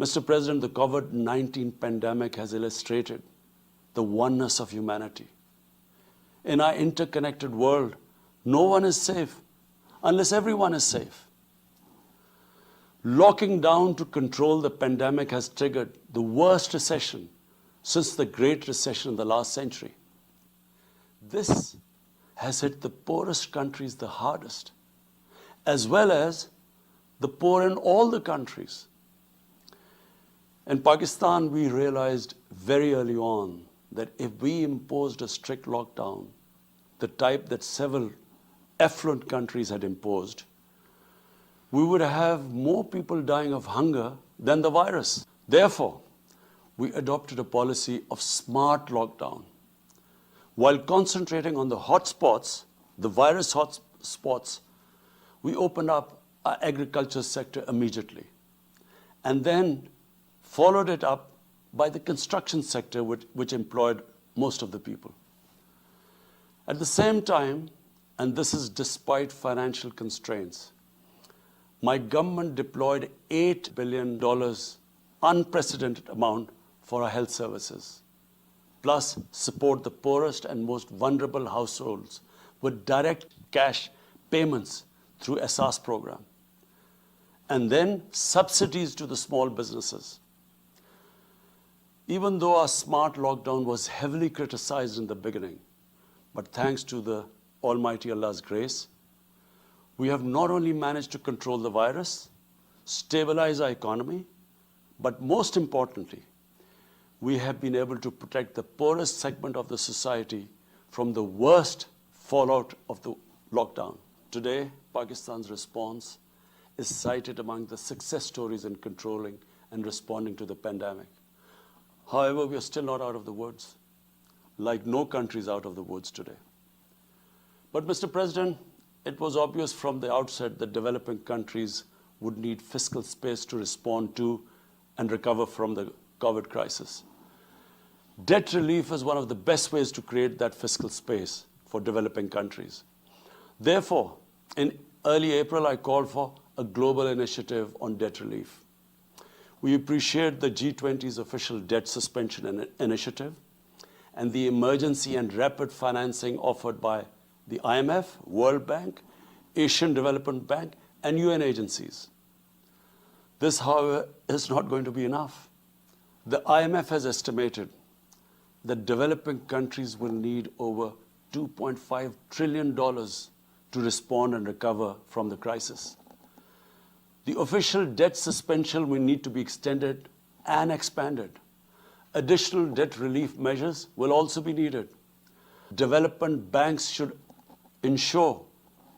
Mr. President, the COVID-19 pandemic has illustrated the oneness of humanity. In our interconnected world, no one is safe unless everyone is safe. Locking down to control the pandemic has triggered the worst recession since the Great Recession in the last century. This has hit the poorest countries the hardest, as well as the poor in all the countries. In Pakistan, we realized very early on that if we imposed a strict lockdown, the type that several affluent countries had imposed, we would have more people dying of hunger than the virus. Therefore, we adopted a policy of smart lockdown. While concentrating on the hotspots, the virus hotspots, we opened up our agriculture sector immediately and then followed it up by the construction sector, which employed most of the people. At the same time, and this is despite financial constraints, my government deployed $8 billion, unprecedented amount, for our health services, plus support the poorest and most vulnerable households with direct cash payments through SARS program, and then subsidies to the small businesses. Even though our smart lockdown was heavily criticized in the beginning, but thanks to the Almighty Allah's grace, we have not only managed to control the virus, stabilize our economy, but most importantly, we have been able to protect the poorest segment of the society from the worst fallout of the lockdown. Today, Pakistan's response is cited among the success stories in controlling and responding to the pandemic. However, we are still not out of the woods, like no country is out of the woods today. But Mr. President, it was obvious from the outset that developing countries would need fiscal space to respond to and recover from the COVID crisis. Debt relief is one of the best ways to create that fiscal space for developing countries. Therefore, in early April, I called for a global initiative on debt relief. We appreciate the G20's official debt suspension initiative and the emergency and rapid financing offered by the IMF, World Bank, Asian Development Bank, and UN agencies. This, however, is not going to be enough. The IMF has estimated that developing countries will need over $2.5 trillion to respond and recover from the crisis. The official debt suspension will need to be extended and expanded. Additional debt relief measures will also be needed. Development banks should ensure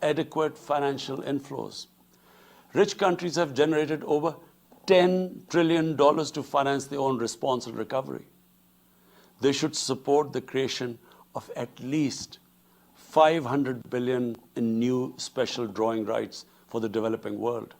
adequate financial inflows. Rich countries have generated over $10 trillion to finance their own response and recovery. They should support the creation of at least $500 billion in new special drawing rights for the developing world.